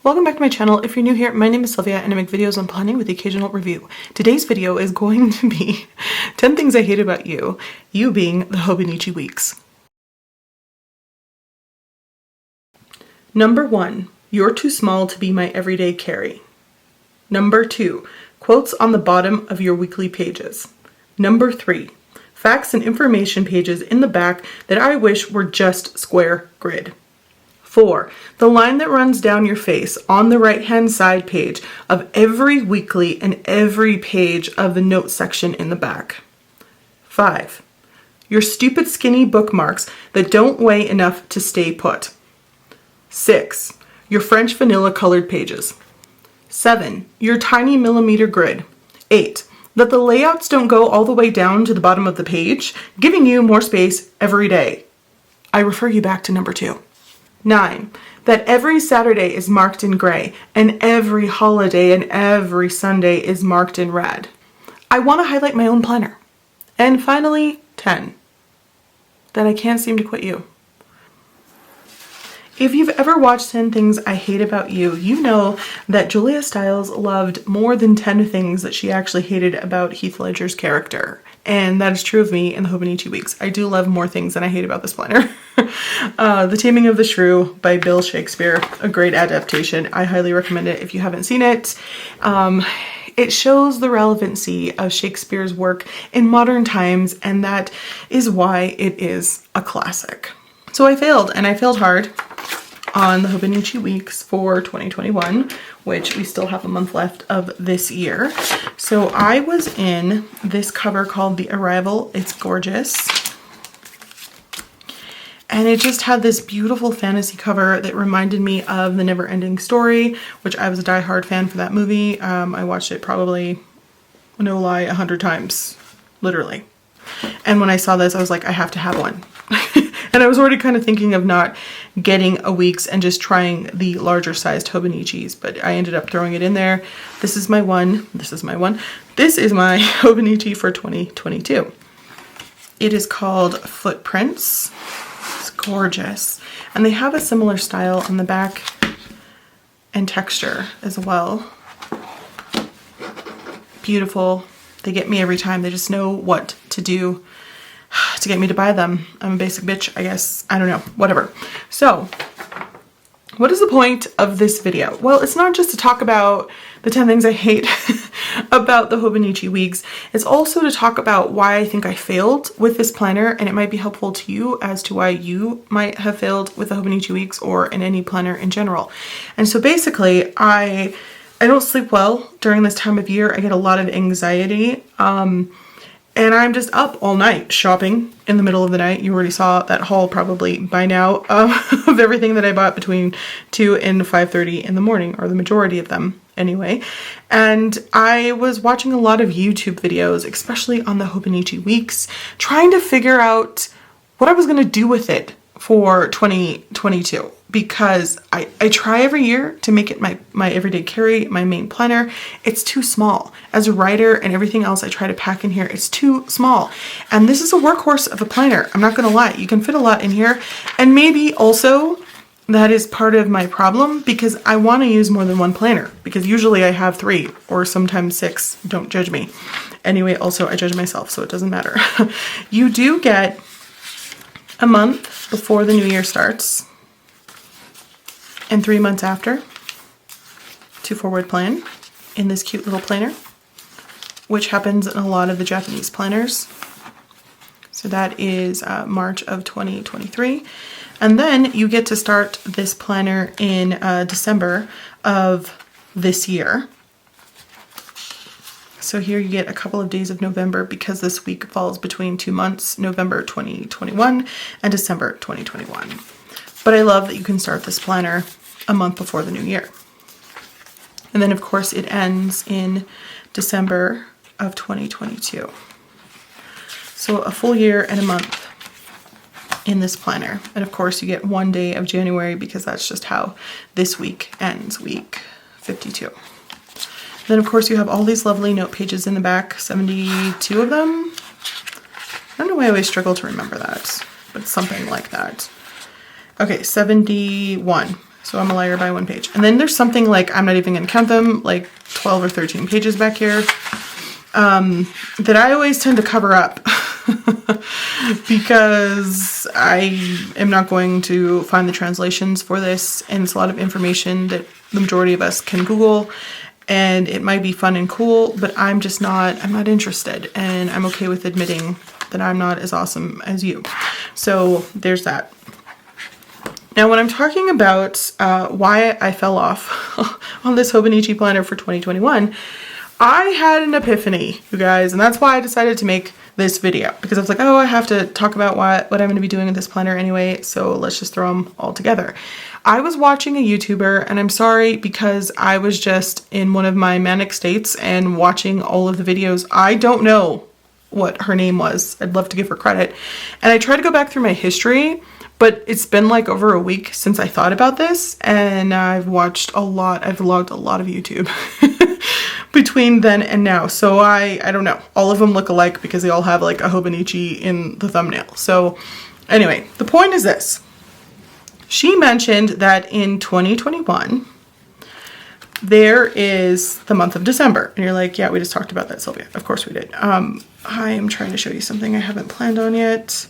Welcome back to my channel. If you're new here, my name is Sylvia and I make videos on planning with the occasional review. Today's video is going to be 10 things I hate about you, you being the Hobonichi Weeks. Number 1, you're too small to be my everyday carry. Number 2, quotes on the bottom of your weekly pages. Number 3, facts and information pages in the back that I wish were just square grid. 4, the line that runs down your face on the right-hand side page of every weekly and every page of the notes section in the back. 5, your stupid skinny bookmarks that don't weigh enough to stay put. 6, your French vanilla colored pages. 7, your tiny millimeter grid. 8, that the layouts don't go all the way down to the bottom of the page, giving you more space every day. I refer you back to number 2. 9, that every Saturday is marked in gray and every holiday and every Sunday is marked in red. I want to highlight my own planner. And finally, 10, that I can't seem to quit you. If you've ever watched 10 Things I Hate About You, you know that Julia Stiles loved more than 10 things that she actually hated about Heath Ledger's character. And that is true of me in the Hobonichi Weeks. I do love more things than I hate about this planner. The Taming of the Shrew by Bill Shakespeare, a great adaptation. I highly recommend it if you haven't seen it. It shows the relevancy of Shakespeare's work in modern times, and that is why it is a classic. So I failed, and I failed hard on the Hobonichi Weeks for 2021, which we still have a month left of this year. So I was in this cover called The Arrival. It's gorgeous. And it just had this beautiful fantasy cover that reminded me of The Never-Ending Story, which I was a diehard fan for that movie. I watched it probably, no lie, 100 times, literally. And when I saw this, I was like, I have to have one. And I was already kind of thinking of not getting a Weeks and just trying the larger sized Hobonichis, but I ended up throwing it in there. This is my one. This is my one. This is my Hobonichi for 2022. It is called Footprints. It's gorgeous. And they have a similar style on the back and texture as well. Beautiful. They get me every time. They just know what to do to get me to buy them. I'm a basic bitch, I guess. I don't know, whatever. So, what is the point of this video? Well, it's not just to talk about the 10 things I hate about the Hobonichi Weeks. It's also to talk about why I think I failed with this planner, and it might be helpful to you as to why you might have failed with the Hobonichi Weeks or in any planner in general. And so basically, I don't sleep well during this time of year. I get a lot of anxiety. And I'm just up all night shopping in the middle of the night. You already saw that haul probably by now of everything that I bought between 2 and 5:30 in the morning, or the majority of them anyway. And I was watching a lot of YouTube videos, especially on the Hobonichi Weeks, trying to figure out what I was going to do with it for 2022. Because I try every year to make it my everyday carry, my main planner. It's too small. As a writer and everything else I try to pack in here, it's too small. And this is a workhorse of a planner. I'm not gonna lie, you can fit a lot in here. And maybe also that is part of my problem, because I wanna use more than one planner, because usually I have 3 or sometimes 6, don't judge me. Anyway, also I judge myself, so it doesn't matter. You do get a month before the new year starts, and 3 months after to forward plan in this cute little planner, which happens in a lot of the Japanese planners. So that is March of 2023. And then you get to start this planner in December of this year. So here you get a couple of days of November, because this week falls between 2 months, November 2021 and December 2021. But I love that you can start this planner a month before the new year. And then of course it ends in December of 2022. So a full year and a month in this planner. And of course you get 1 day of January, because that's just how this week ends, week 52. Then of course you have all these lovely note pages in the back, 72 of them. I don't know why I always struggle to remember that, but something like that. Okay, 71. So I'm a liar by 1 page. And then there's something like, I'm not even going to count them, like 12 or 13 pages back here that I always tend to cover up because I am not going to find the translations for this. And it's a lot of information that the majority of us can Google. And it might be fun and cool, but I'm not interested. And I'm okay with admitting that I'm not as awesome as you. So there's that. Now, when I'm talking about why I fell off on this Hobonichi planner for 2021, I had an epiphany, you guys, and that's why I decided to make this video, because I was like, oh, I have to talk about what I'm going to be doing with this planner anyway, so let's just throw them all together. I was watching a YouTuber, and I'm sorry because I was just in one of my manic states and watching all of the videos. I don't know what her name was. I'd love to give her credit. And I tried to go back through my history, but it's been like over a week since I thought about this, and I've logged a lot of YouTube between then and now. So I don't know. All of them look alike because they all have like a Hobonichi in the thumbnail. So anyway, the point is this. She mentioned that in 2021, there is the month of December. And you're like, yeah, we just talked about that, Sylvia. Of course we did. I am trying to show you something I haven't planned on yet.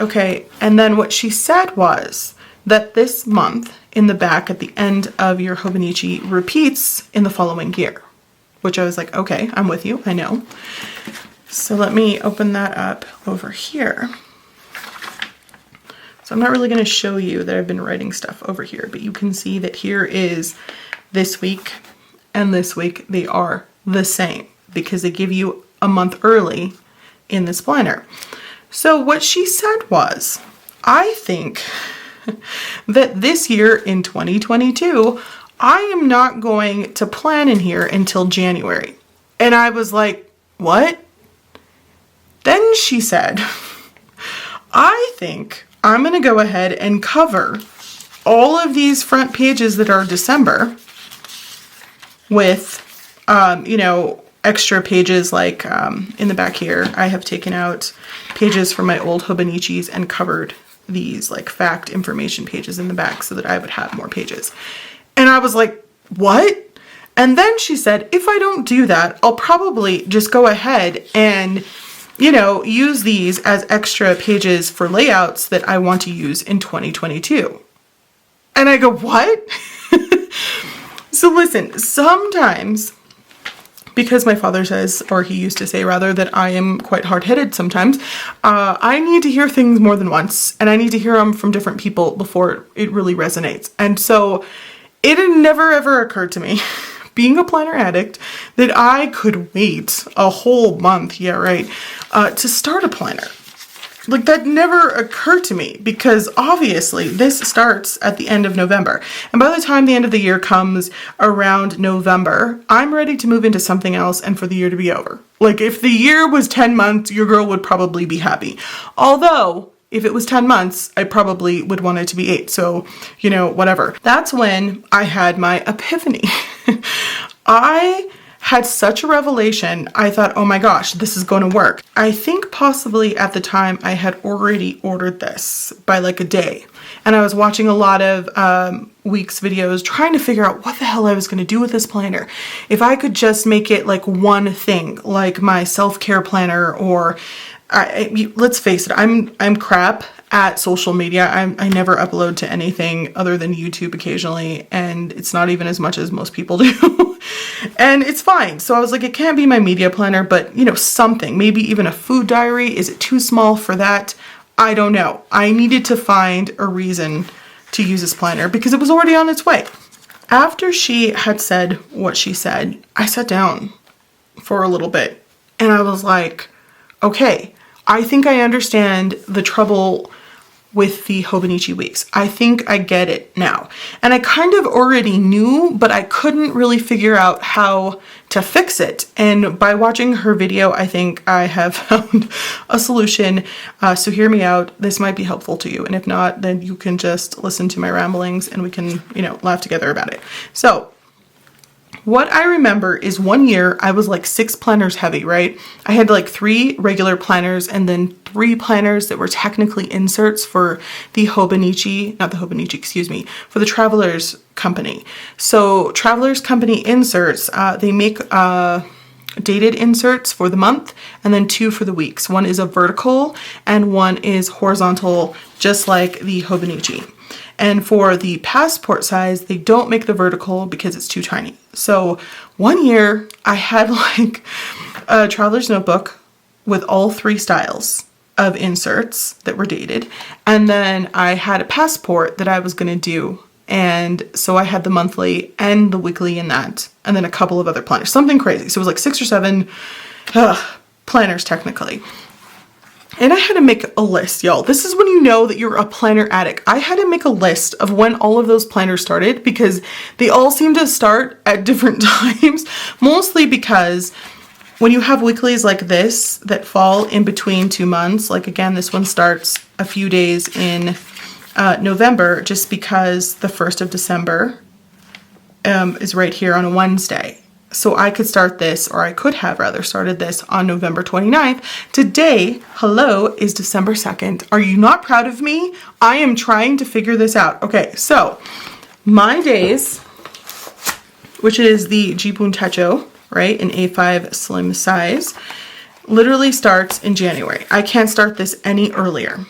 Okay, and then what she said was that this month in the back at the end of your Hobonichi repeats in the following year, which I was like, okay, I'm with you, I know. So let me open that up over here. So I'm not really going to show you that I've been writing stuff over here, but you can see that here is this week and this week. They are the same because they give you a month early in this planner. So what she said was, I think that this year in 2022, I am not going to plan in here until January. And I was like, what? Then she said, I think I'm going to go ahead and cover all of these front pages that are December with, extra pages like in the back here. I have taken out pages from my old Hobonichis and covered these like fact information pages in the back so that I would have more pages. And I was like, what? And then she said, if I don't do that, I'll probably just go ahead and, use these as extra pages for layouts that I want to use in 2022. And I go, what? So listen, sometimes, because my father says, or he used to say rather, that I am quite hard-headed sometimes, I need to hear things more than once, and I need to hear them from different people before it really resonates. And so it had never ever occurred to me, being a planner addict, that I could wait a whole month, yeah right, to start a planner. Like, that never occurred to me because obviously this starts at the end of November. And by the time the end of the year comes around November, I'm ready to move into something else and for the year to be over. Like, if the year was 10 months, your girl would probably be happy. Although, if it was 10 months, I probably would want it to be 8. So, whatever. That's when I had my epiphany. I had such a revelation. I thought, oh my gosh, this is going to work. I think possibly at the time I had already ordered this by like a day. And I was watching a lot of Weeks videos trying to figure out what the hell I was going to do with this planner. If I could just make it like one thing, like my self-care planner, or let's face it, I'm crap at social media. I never upload to anything other than YouTube occasionally, and it's not even as much as most people do. And it's fine. So I was like, it can't be my media planner, but something, maybe even a food diary. Is it too small for that? I don't know. I needed to find a reason to use this planner because it was already on its way. After she had said what she said, I sat down for a little bit and I was like, okay, I think I understand the trouble with the Hobonichi Weeks. I think I get it now. And I kind of already knew, but I couldn't really figure out how to fix it. And by watching her video, I think I have found a solution. So hear me out. This might be helpful to you. And if not, then you can just listen to my ramblings and we can, laugh together about it. So what I remember is one year I was like 6 planners heavy, right? I had like 3 regular planners and then 3 planners that were technically inserts for the Hobonichi, not the Hobonichi, excuse me, for the Travelers Company. So Travelers Company inserts, they make dated inserts for the month and then 2 for the weeks. One is a vertical and one is horizontal, just like the Hobonichi. And for the passport size, they don't make the vertical because it's too tiny. So one year I had like a traveler's notebook with all 3 styles of inserts that were dated. And then I had a passport that I was going to do. And so I had the monthly and the weekly in that. And then a couple of other planners, something crazy. So it was like 6 or 7 planners technically. And I had to make a list, y'all. This is when you know that you're a planner addict. I had to make a list of when all of those planners started because they all seem to start at different times. Mostly because when you have weeklies like this that fall in between 2 months, like again, this one starts a few days in November just because the 1st of December is right here on a Wednesday. So I could start this, or I could have rather started this on November 29th. Today, hello, is December 2nd. Are you not proud of me? I am trying to figure this out. Okay, so my days, which is the Jibun Techo, right, in A5 slim size, literally starts in January. I can't start this any earlier.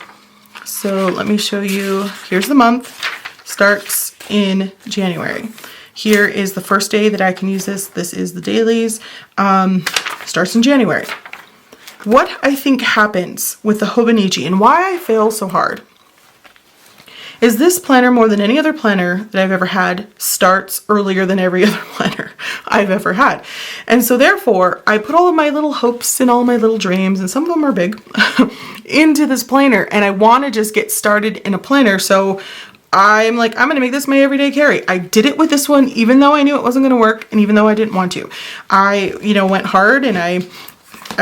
So let me show you. Here's the month. Starts in January. Here is the first day that I can use this. This is the dailies. Starts in January. What I think happens with the Hobonichi and why I fail so hard is this planner, more than any other planner that I've ever had, starts earlier than every other planner I've ever had. And so therefore, I put all of my little hopes and all my little dreams, and some of them are big, into this planner. And I want to just get started in a planner. So I'm like, I'm going to make this my everyday carry. I did it with this one, even though I knew it wasn't going to work and even though I didn't want to. I, went hard and I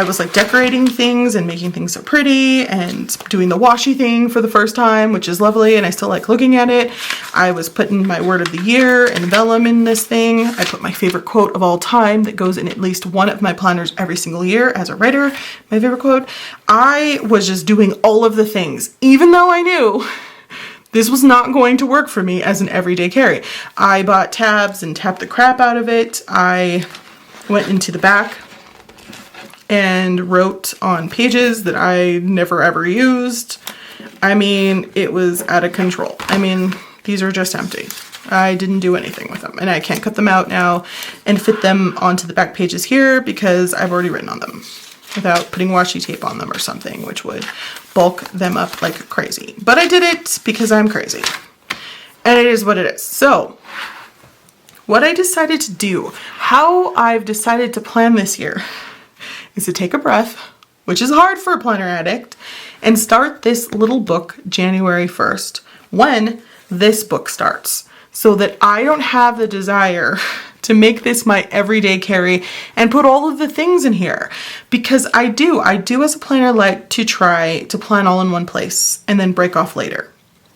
was like decorating things and making things so pretty and doing the washi thing for the first time, which is lovely. And I still like looking at it. I was putting my word of the year and vellum in this thing. I put my favorite quote of all time that goes in at least one of my planners every single year as a writer. My favorite quote. I was just doing all of the things, even though I knew this was not going to work for me as an everyday carry. I bought tabs and tapped the crap out of it. I went into the back and wrote on pages that I never ever used. I mean, it was out of control. I mean, these are just empty. I didn't do anything with them, and I can't cut them out now and fit them onto the back pages here because I've already written on them without putting washi tape on them or something, which would bulk them up like crazy. But I did it because I'm crazy. And it is what it is. So, what I decided to do, how I've decided to plan this year, is to take a breath, which is hard for a planner addict, and start this little book January 1st, when this book starts, so that I don't have the desire to make this my everyday carry and put all of the things in here. Because I do as a planner like to try to plan all in one place and then break off later.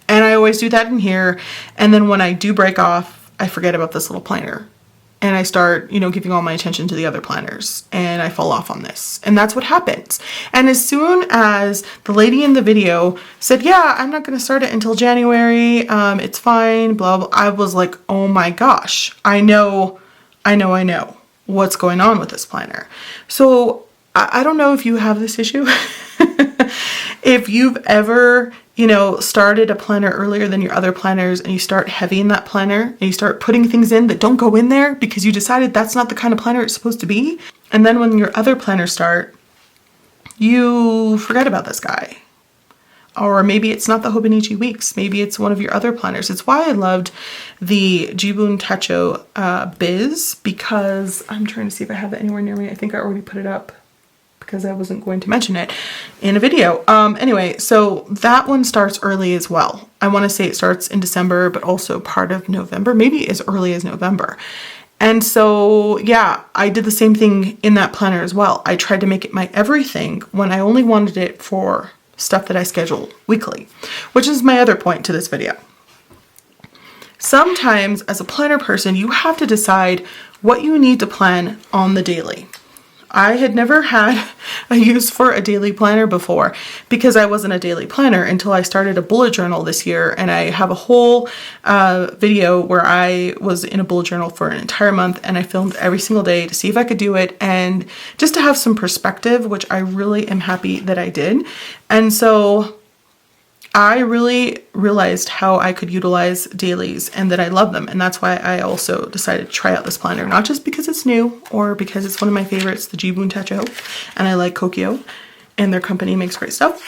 And I always do that in here. And then when I do break off, I forget about this little planner. And I start, giving all my attention to the other planners, and I fall off on this. And that's what happens. And as soon as the lady in the video said, yeah, I'm not going to start it until January, it's fine, blah, blah, I was like, oh my gosh, I know what's going on with this planner. So I don't know if you have this issue. If you've ever, started a planner earlier than your other planners and you start heavy in that planner and you start putting things in that don't go in there because you decided that's not the kind of planner it's supposed to be. And then when your other planners start, you forget about this guy. Or maybe it's not the Hobonichi Weeks. Maybe it's one of your other planners. It's why I loved the Jibun Techo Biz, because I'm trying to see if I have it anywhere near me. I think I already put it up because I wasn't going to mention it in a video. Anyway, so that one starts early as well. I want to say it starts in December, but also part of November, maybe as early as November. And so, yeah, I did the same thing in that planner as well. I tried to make it my everything when I only wanted it for stuff that I schedule weekly, which is my other point to this video. sometimes as a planner person, you have to decide what you need to plan on the daily. I had never had a use for a daily planner before because I wasn't a daily planner until I started a bullet journal this year, and I have a whole video where I was in a bullet journal for an entire month, and I filmed every single day to see if I could do it and just to have some perspective, which I really am happy that I did. And so I really realized how I could utilize dailies and that I love them. And that's why I also decided to try out this planner, not just because it's new or because it's one of my favorites, the Jibun Techo, and I like Kokyo and their company makes great stuff.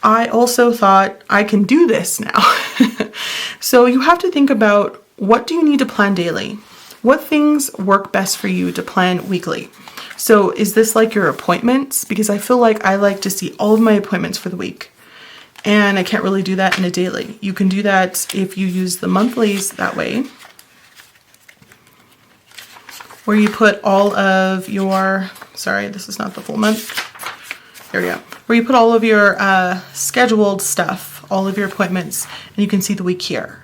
I also thought I can do this now. So you have to think about, what do you need to plan daily? What things work best for you to plan weekly? So is this like your appointments? Because I feel like I like to see all of my appointments for the week. And I can't really do that in a daily. You can do that if you use the monthlies that way, where you put all of your, sorry, this is not the full month. There we go. Where you put all of your scheduled stuff, all of your appointments, and you can see the week here.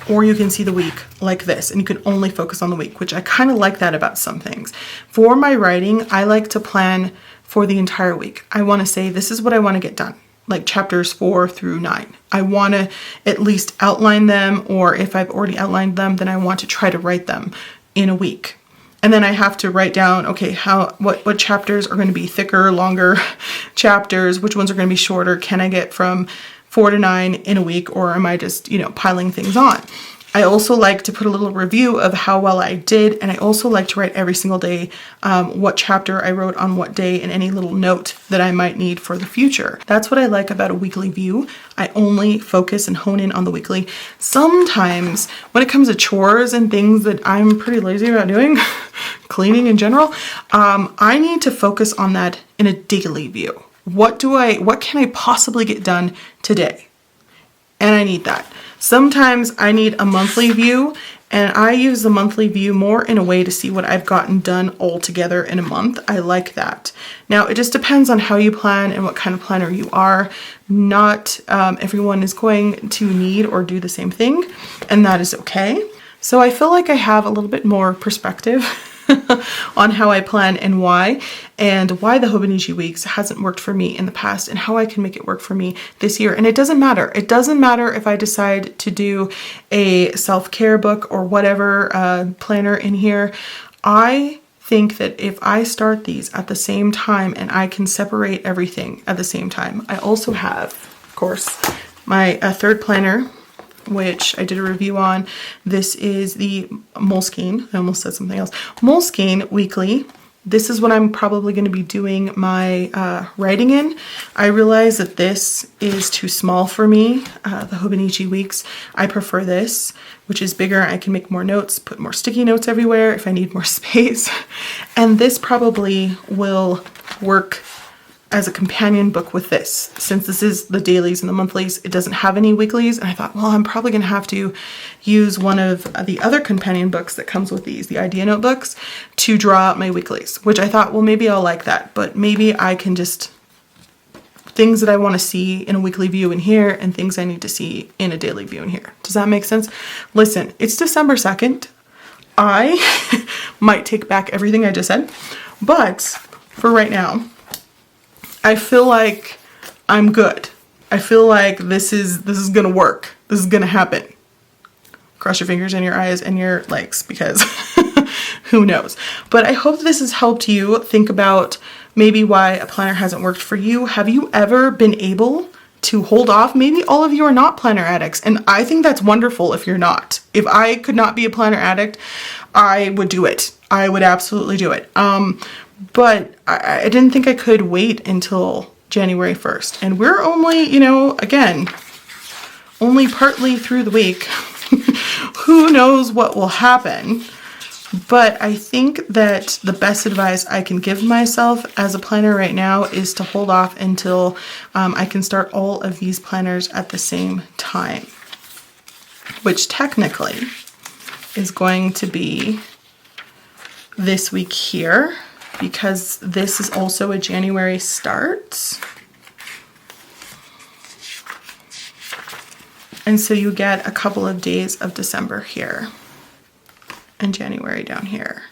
Or you can see the week like this, and you can only focus on the week, which I kind of like that about some things. For my writing, I like to plan for the entire week. I want to say, this is what I want to get done. Like chapters 4 through 9. I want to at least outline them, or if I've already outlined them, then I want to try to write them in a week. And then I have to write down, okay, what chapters are going to be thicker, longer chapters, which ones are going to be shorter. Can I get from 4 to 9 in a week, or am I just, piling things on? I also like to put a little review of how well I did, and I also like to write every single day what chapter I wrote on what day and any little note that I might need for the future. That's what I like about a weekly view. I only focus and hone in on the weekly. Sometimes when it comes to chores and things that I'm pretty lazy about doing, cleaning in general, I need to focus on that in a daily view. What can I possibly get done today? And I need that. Sometimes I need a monthly view, and I use the monthly view more in a way to see what I've gotten done all together in a month. I like that. Now, it just depends on how you plan and what kind of planner you are. Not everyone is going to need or do the same thing, and that is okay. So I feel like I have a little bit more perspective on how I plan and why the Hobonichi Weeks hasn't worked for me in the past and how I can make it work for me this year. And it doesn't matter. It doesn't matter if I decide to do a self-care book or whatever planner in here. I think that if I start these at the same time and I can separate everything at the same time. I also have, of course, my third planner, which I did a review on. This is the Moleskine. I almost said something else. Moleskine Weekly. This is what I'm probably going to be doing my writing in. I realize that this is too small for me, the Hobonichi Weeks. I prefer this, which is bigger. I can make more notes, put more sticky notes everywhere if I need more space. And this probably will work as a companion book with this. Since this is the dailies and the monthlies, it doesn't have any weeklies, and I thought, well, I'm probably going to have to use one of the other companion books that comes with these, the idea notebooks, to draw out my weeklies, which I thought, well, maybe I'll like that, but maybe I can just, things that I want to see in a weekly view in here and things I need to see in a daily view in here. Does that make sense? Listen, it's December 2nd. I might take back everything I just said, but for right now, I feel like I'm good. I feel like this is gonna work. This is gonna happen. Cross your fingers and your eyes and your legs, because who knows. But I hope this has helped you think about maybe why a planner hasn't worked for you. Have you ever been able to hold off? Maybe all of you are not planner addicts, and I think that's wonderful if you're not. If I could not be a planner addict, I would do it. I would absolutely do it. But I didn't think I could wait until January 1st. And we're only, again, only partly through the week. Who knows what will happen? But I think that the best advice I can give myself as a planner right now is to hold off until I can start all of these planners at the same time, which technically is going to be this week here, because this is also a January start. And so you get a couple of days of December here and January down here.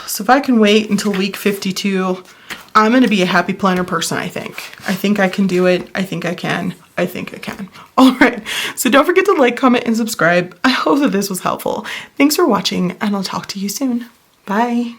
So if I can wait until week 52, I'm going to be a happy planner person, I think. I think I can do it. I think I can. I think I can. All right. So don't forget to like, comment, and subscribe. I hope that this was helpful. Thanks for watching, and I'll talk to you soon. Bye.